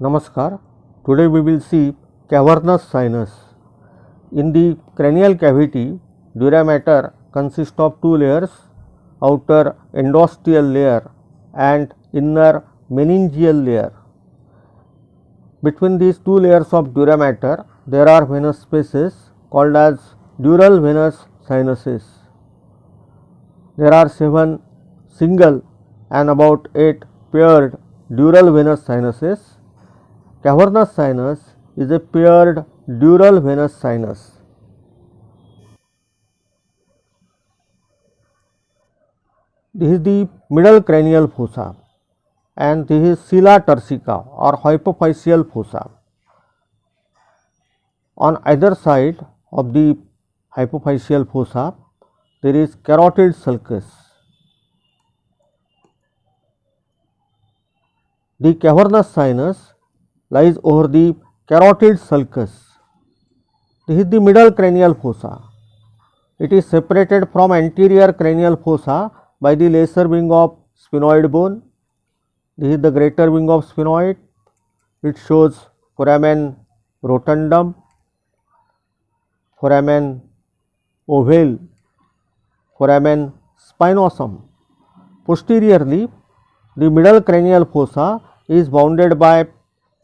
Namaskar. Today we will see cavernous sinus. In the cranial cavity, dura mater consists of two layers, outer endosteal layer and inner meningeal layer. Between these two layers of dura mater, there are venous spaces called as dural venous sinuses. There are 7 single and about 8 paired dural venous sinuses. Cavernous sinus is a paired dural venous sinus. This is the middle cranial fossa and this is sella turcica or hypophyseal fossa. On either side of the hypophyseal fossa, there is carotid sulcus. The cavernous sinus lies over the carotid sulcus. This is the middle cranial fossa. It is separated from anterior cranial fossa by the lesser wing of sphenoid bone. This is the greater wing of sphenoid. It shows foramen rotundum, foramen ovale, foramen spinosum. Posteriorly, the middle cranial fossa is bounded by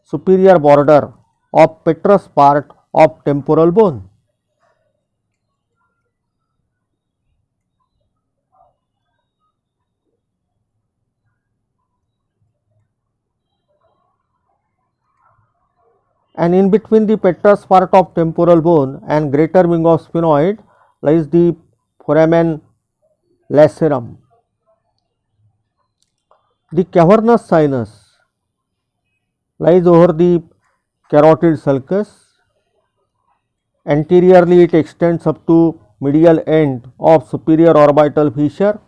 superior border of petrous part of temporal bone. And in between the petrous part of temporal bone and greater wing of sphenoid lies the foramen lacerum. The cavernous sinus lies over the carotid sulcus. Anteriorly it extends up to medial end of superior orbital fissure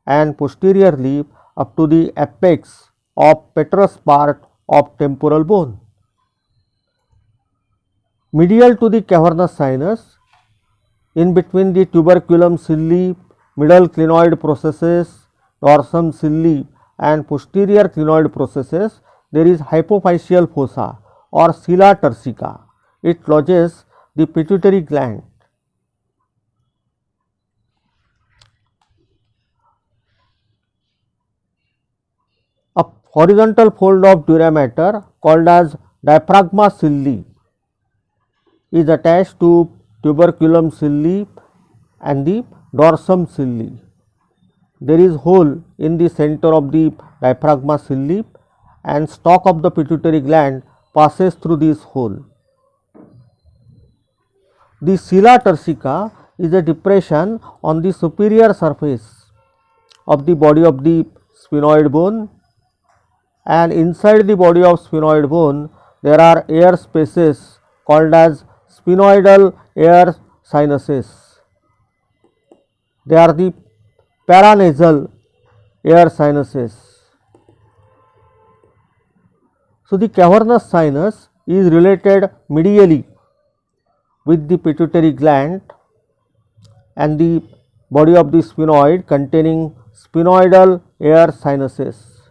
and posteriorly up to the apex of petrous part of temporal bone. Medial to the cavernous sinus, in between the tuberculum silli, middle clinoid processes, dorsum silli and posterior clinoid processes, there is hypophyseal fossa or sella turcica. It lodges the pituitary gland. A horizontal fold of dura mater called as diaphragma silli is attached to tuberculum silli and the dorsum silli. There is hole in the center of the diaphragma silli and stalk of the pituitary gland passes through this hole. The sella turcica is a depression on the superior surface of the body of the sphenoid bone, and inside the body of sphenoid bone there are air spaces called as sphenoidal air sinuses. They are the paranasal air sinuses. So, the cavernous sinus is related medially with the pituitary gland and the body of the sphenoid containing sphenoidal air sinuses.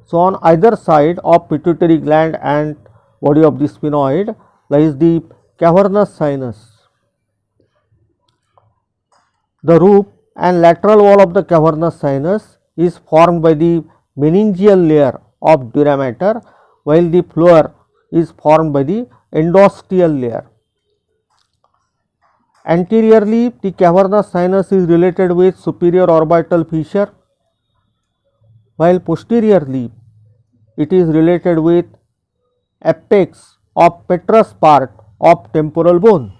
So, on either side of pituitary gland and body of the sphenoid lies the cavernous sinus. The roof and lateral wall of the cavernous sinus is formed by the meningeal layer of dura mater, while the floor is formed by the endosteal layer. Anteriorly, the cavernous sinus is related with superior orbital fissure, while posteriorly it is related with apex of petrous part of temporal bone.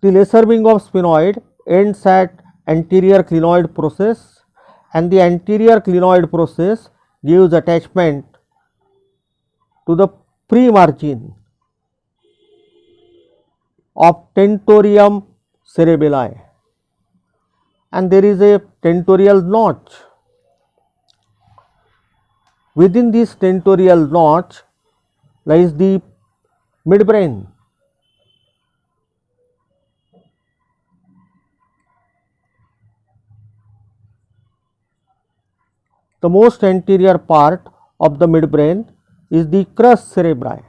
The lesser wing of sphenoid ends at anterior clinoid process, and the anterior clinoid process gives attachment to the pre-margin of tentorium cerebelli, and there is a tentorial notch. Within this tentorial notch lies the midbrain. the most anterior part of the midbrain is the crus cerebri.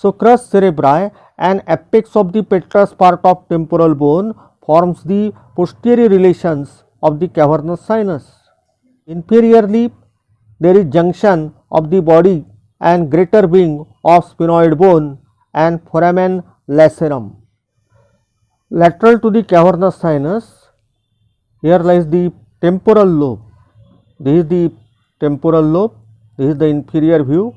So, crus cerebri and apex of the petrous part of temporal bone forms the posterior relations of the cavernous sinus. Inferiorly, there is junction of the body and greater wing of sphenoid bone and foramen lacerum. Lateral to the cavernous sinus, here lies the temporal lobe. This is the temporal lobe, this is the inferior view.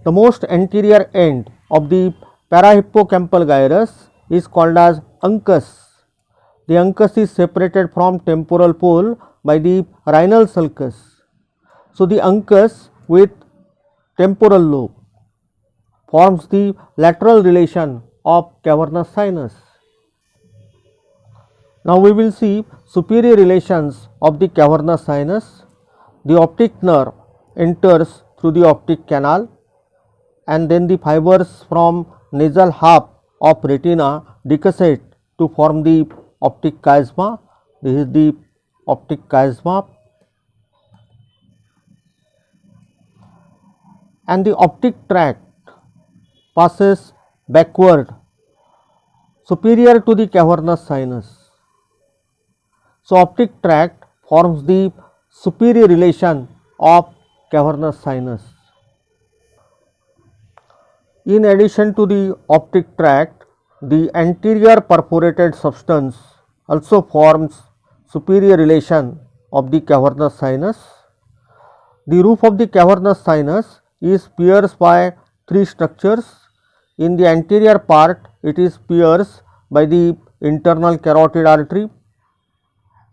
The most anterior end of the parahippocampal gyrus is called as uncus. The uncus is separated from temporal pole by the rhinal sulcus. So, the uncus with temporal lobe forms the lateral relation of cavernous sinus. Now, we will see superior relations of the cavernous sinus. The optic nerve enters through the optic canal, and then the fibers from nasal half of retina decussate to form the optic chiasma. This is the optic chiasma, and the optic tract passes backward superior to the cavernous sinus. So, optic tract forms the superior relation of cavernous sinus. In addition to the optic tract, the anterior perforated substance also forms superior relation of the cavernous sinus. The roof of the cavernous sinus is pierced by three structures. In the anterior part, it is pierced by the internal carotid artery,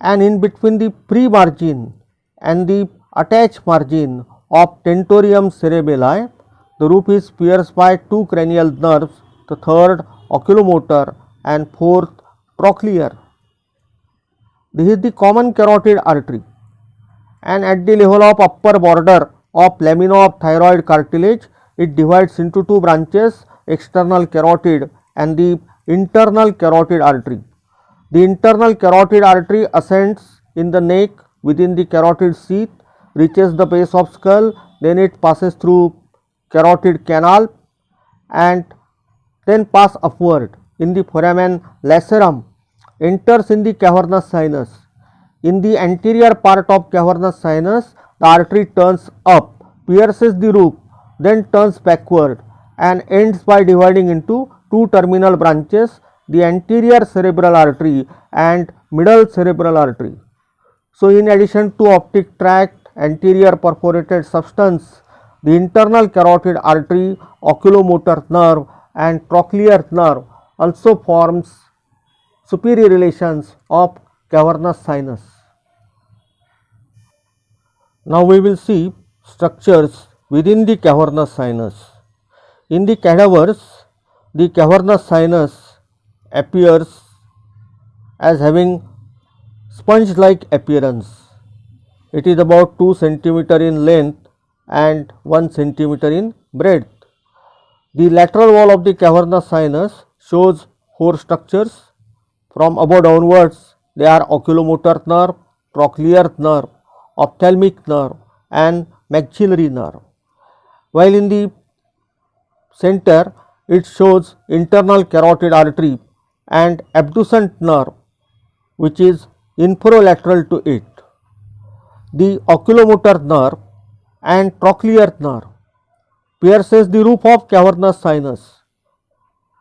and in between the pre-margin and the attached margin of tentorium cerebelli, the roof is pierced by two cranial nerves, the third oculomotor and fourth trochlear. This is the common carotid artery, and at the level of upper border of lamina of thyroid cartilage, it divides into two branches, external carotid and the internal carotid artery. The internal carotid artery ascends in the neck within the carotid sheath, reaches the base of skull, then it passes through carotid canal and then pass upward in the foramen lacerum, enters in the cavernous sinus. In the anterior part of cavernous sinus, the artery turns up, pierces the roof, then turns backward and ends by dividing into two terminal branches, the anterior cerebral artery and middle cerebral artery. So, in addition to optic tract, anterior perforated substance, the internal carotid artery, oculomotor nerve and trochlear nerve also forms superior relations of cavernous sinus. Now, we will see structures within the cavernous sinus. In the cadavers, the cavernous sinus appears as having sponge like appearance. It is about 2 centimeter in length and 1 centimeter in breadth. The lateral wall of the cavernous sinus shows 4 structures. From above downwards, they are oculomotor nerve, trochlear nerve, ophthalmic nerve and maxillary nerve, while in the center it shows internal carotid artery and abducent nerve, which is inferolateral to it. The oculomotor nerve and trochlear nerve pierces the roof of cavernous sinus.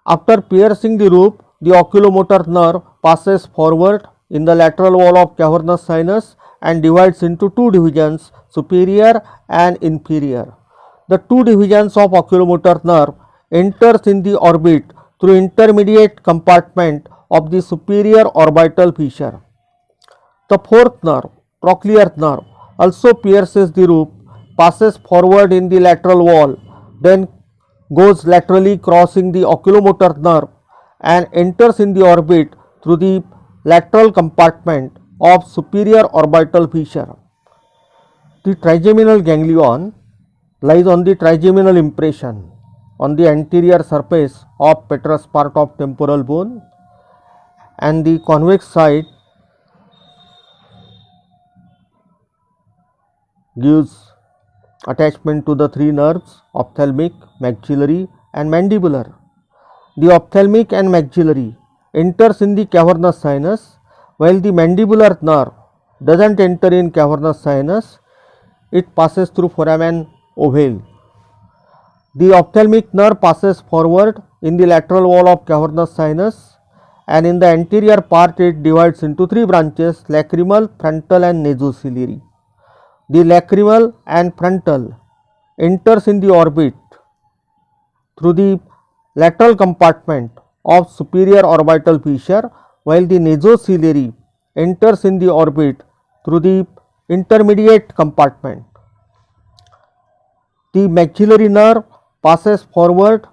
After piercing the roof, the oculomotor nerve passes forward in the lateral wall of cavernous sinus and divides into two divisions, superior and inferior. The two divisions of oculomotor nerve enters in the orbit through intermediate compartment of the superior orbital fissure. The fourth nerve, trochlear nerve, also pierces the roof, passes forward in the lateral wall, then goes laterally crossing the oculomotor nerve and enters in the orbit through the lateral compartment of superior orbital fissure. The trigeminal ganglion lies on the trigeminal impression on the anterior surface of petrous part of temporal bone, and the convex side gives attachment to the three nerves ophthalmic, maxillary and mandibular. The ophthalmic and maxillary enters in the cavernous sinus, while the mandibular nerve does not enter in cavernous sinus, it passes through foramen ovale. The ophthalmic nerve passes forward in the lateral wall of cavernous sinus, and in the anterior part it divides into three branches: lacrimal, frontal and nasociliary. The lacrimal and frontal enters in the orbit through the lateral compartment of superior orbital fissure, while the nasociliary enters in the orbit through the intermediate compartment. The maxillary nerve passes forward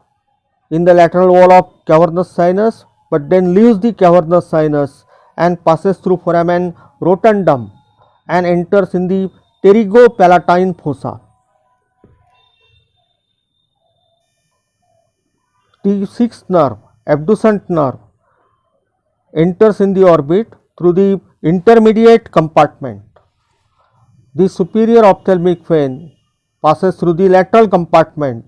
in the lateral wall of cavernous sinus, but then leaves the cavernous sinus and passes through foramen rotundum and enters in the pterygopalatine fossa. The sixth nerve, abducent nerve, enters in the orbit through the intermediate compartment. The superior ophthalmic vein passes through the lateral compartment,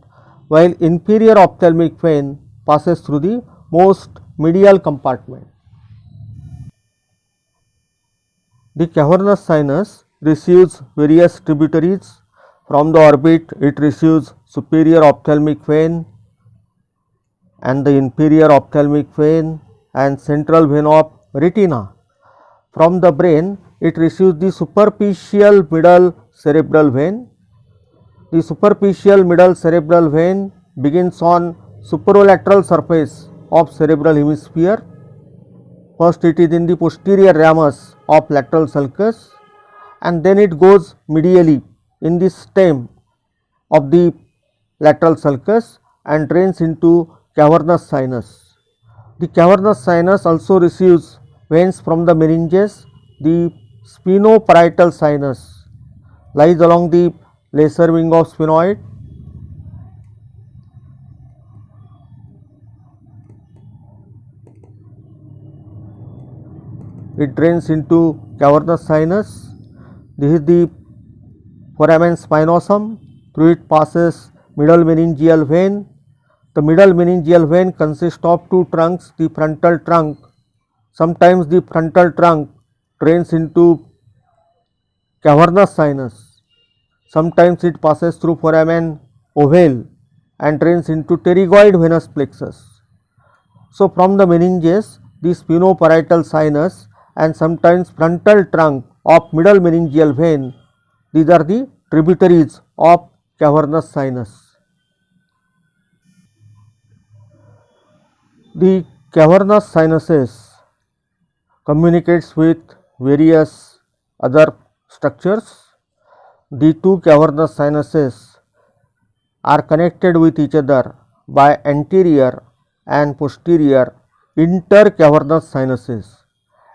while inferior ophthalmic vein passes through the most medial compartment. The cavernous sinus receives various tributaries. From the orbit it receives superior ophthalmic vein and the inferior ophthalmic vein and central vein of retina. From the brain it receives the superficial middle cerebral vein. The superficial middle cerebral vein begins on superolateral surface of cerebral hemisphere. First it is in the posterior ramus of lateral sulcus, and then it goes medially in the stem of the lateral sulcus and drains into cavernous sinus. The cavernous sinus also receives veins from the meninges. The sphenoparietal sinus lies along the lesser wing of sphenoid. It drains into cavernous sinus. This is the foramen spinosum. Through it passes middle meningeal vein. The middle meningeal vein consists of two trunks, the frontal trunk. Sometimes the frontal trunk drains into cavernous sinus. Sometimes it passes through foramen ovale and drains into pterygoid venous plexus. So, from the meninges, the sphenoparietal sinus and sometimes frontal trunk of middle meningeal vein, these are the tributaries of cavernous sinus. The cavernous sinuses communicates with various other structures. The two cavernous sinuses are connected with each other by anterior and posterior intercavernous sinuses,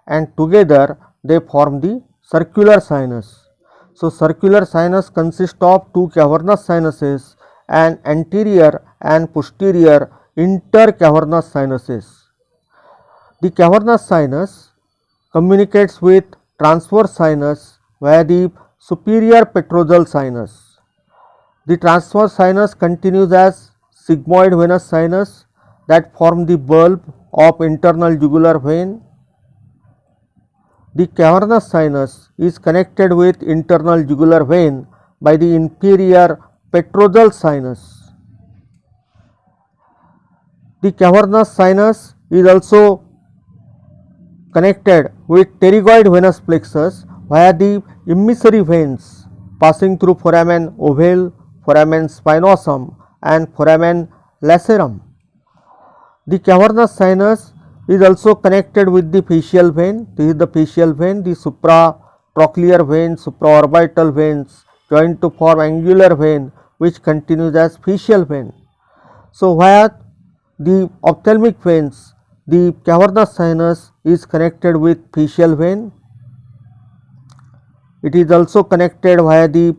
and together they form the circular sinus. So, circular sinus consists of two cavernous sinuses and anterior and posterior intercavernous sinuses. The cavernous sinus communicates with transverse sinus via the superior petrosal sinus. The transverse sinus continues as sigmoid venous sinus that form the bulb of internal jugular vein. The cavernous sinus is connected with internal jugular vein by the inferior petrosal sinus. The cavernous sinus is also connected with pterygoid venous plexus via the emissary veins passing through foramen ovale, foramen spinosum and foramen lacerum. The cavernous sinus is also connected with the facial vein. This is the facial vein. The supratrochlear vein, supraorbital veins join to form angular vein which continues as facial vein. So, via the ophthalmic veins, the cavernous sinus is connected with facial vein. It is also connected via the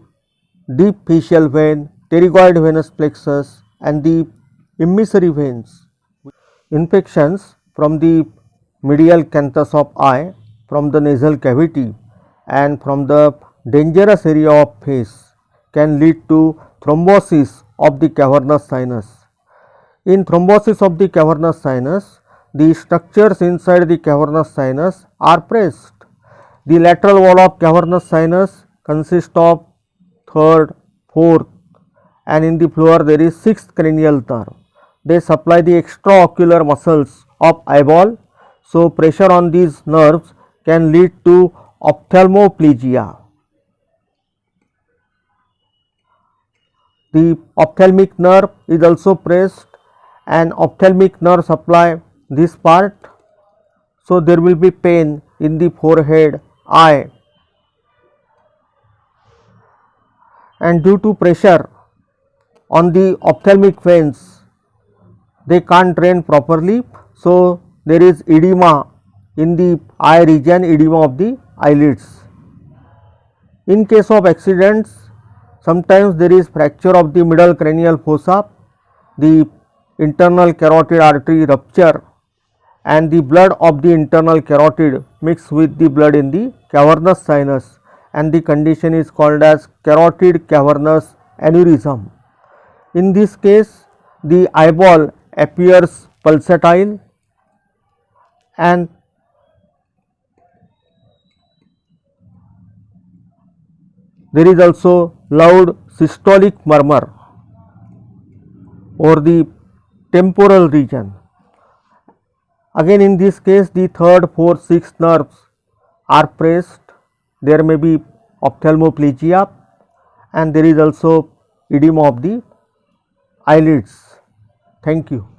deep facial vein, pterygoid venous plexus and the emissary veins. Infections from the medial canthus of eye, from the nasal cavity and from the dangerous area of face can lead to thrombosis of the cavernous sinus. In thrombosis of the cavernous sinus, the structures inside the cavernous sinus are pressed. The lateral wall of cavernous sinus consists of third, fourth, and in the floor there is sixth cranial nerve. They supply the extraocular muscles of eyeball. So, pressure on these nerves can lead to ophthalmoplegia. The ophthalmic nerve is also pressed, and ophthalmic nerve supply this part. So, there will be pain in the forehead, eye, and due to pressure on the ophthalmic veins, they can't drain properly. So, there is edema in the eye region, edema of the eyelids. In case of accidents, sometimes there is fracture of the middle cranial fossa, the internal carotid artery rupture, and the blood of the internal carotid mixed with the blood in the cavernous sinus, and the condition is called as carotid cavernous aneurysm. In this case, the eyeball appears pulsatile, and there is also loud systolic murmur over the temporal region. Again, in this case, the third, fourth, sixth nerves are pressed. There may be ophthalmoplegia, and there is also edema of the eyelids. Thank you.